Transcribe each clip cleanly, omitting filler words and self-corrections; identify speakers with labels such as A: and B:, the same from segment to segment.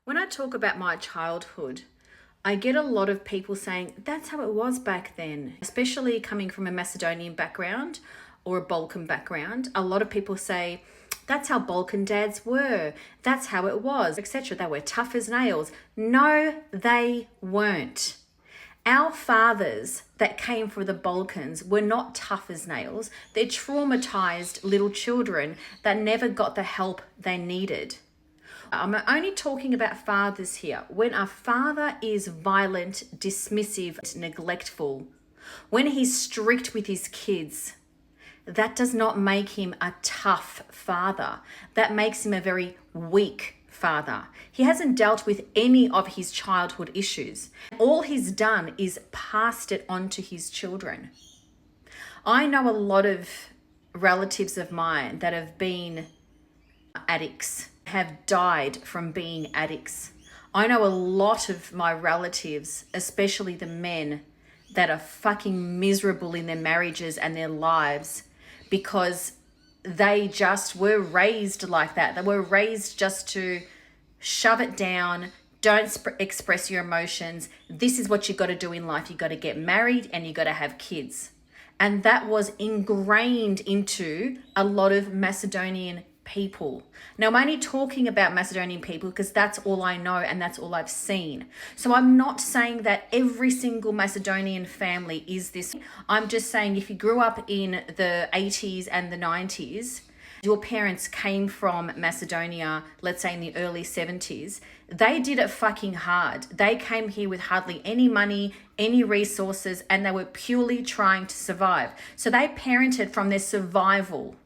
A: When I talk about my childhood, I get a lot of people saying, that's how it was back then, especially coming from a Macedonian background or a Balkan background. A lot of people say, that's how Balkan dads were. That's how it was, etc. They were tough as nails. No, they weren't. Our fathers that came from the Balkans were not tough as nails. They're traumatized little children that never got the help they needed. I'm only talking about fathers here. When a father is violent, dismissive, neglectful, when he's strict with his kids, that does not make him a tough father. That makes him a very weak father. He hasn't dealt with any of his childhood issues. All he's done is passed it on to his children. I know a lot of relatives of mine that have been addicts, have died from being addicts. I know a lot of my relatives, especially the men, that are fucking miserable in their marriages and their lives because they just were raised like that. They were raised just to shove it down, don't express your emotions. This is what you got to do in life. You got to get married and you got to have kids. And that was ingrained into a lot of Macedonian people. Now, I'm only talking about Macedonian people because that's all I know and that's all I've seen. So I'm not saying that every single Macedonian family is this. I'm just saying if you grew up in the 80s and the 90s, your parents came from Macedonia, let's say in the early 70s, they did it fucking hard. They came here with hardly any money, any resources, and they were purely trying to survive. So they parented from their survival.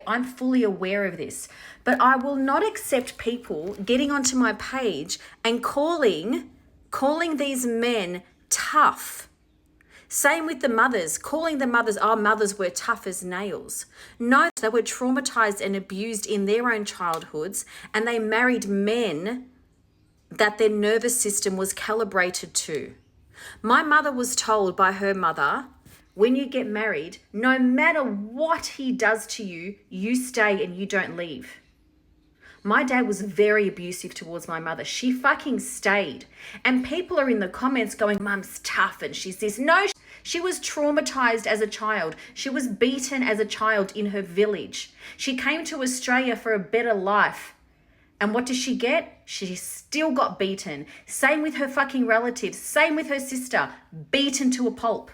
A: I'm fully aware of this, but I will not accept people getting onto my page and calling these men tough. Same with the mothers, calling the mothers, our mothers were tough as nails. No, they were traumatized and abused in their own childhoods, and they married men that their nervous system was calibrated to. My mother was told by her mother, when you get married, no matter what he does to you, you stay and you don't leave. My dad was very abusive towards my mother. She fucking stayed. And people are in the comments going, Mum's tough and she's this. No, she was traumatized as a child. She was beaten as a child in her village. She came to Australia for a better life. And what does she get? She still got beaten. Same with her fucking relatives. Same with her sister. Beaten to a pulp.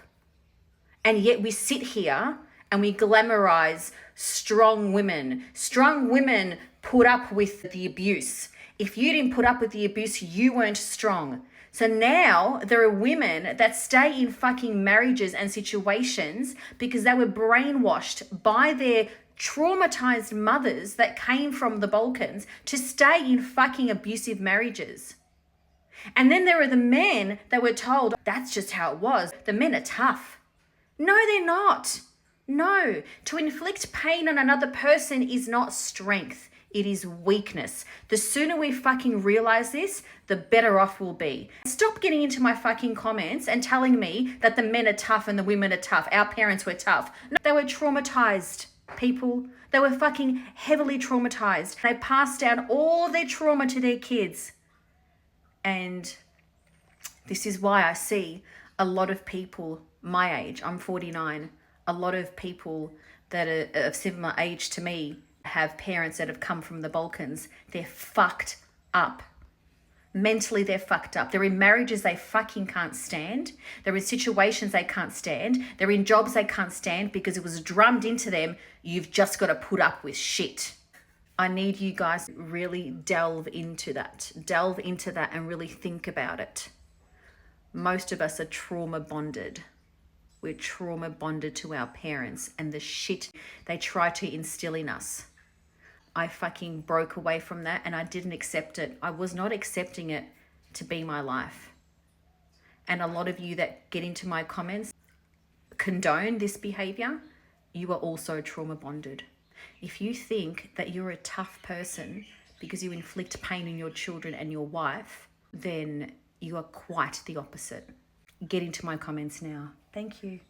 A: And yet we sit here and we glamorize strong women. Strong women put up with the abuse. If you didn't put up with the abuse, you weren't strong. So now there are women that stay in fucking marriages and situations because they were brainwashed by their traumatized mothers that came from the Balkans to stay in fucking abusive marriages. And then there are the men that were told, that's just how it was. The men are tough. No, they're not. No, to inflict pain on another person is not strength. It is weakness. The sooner we fucking realize this, the better off we'll be. Stop getting into my fucking comments and telling me that the men are tough and the women are tough. Our parents were tough. No, they were traumatized people. They were fucking heavily traumatized. They passed down all their trauma to their kids. And this is why I see a lot of people my age, I'm 49, a lot of people that are of similar age to me have parents that have come from the Balkans. They're fucked up. Mentally, they're fucked up. They're in marriages they fucking can't stand. They're in situations they can't stand. They're in jobs they can't stand because it was drummed into them, you've just got to put up with shit. I need you guys to really delve into that and really think about it. Most of us are trauma bonded. We're trauma bonded to our parents and the shit they try to instill in us. I fucking broke away from that and I didn't accept it. I was not accepting it to be my life. And a lot of you that get into my comments condone this behavior, you are also trauma bonded. If you think that you're a tough person because you inflict pain on your children and your wife, then you are quite the opposite. Get into my comments now. Thank you.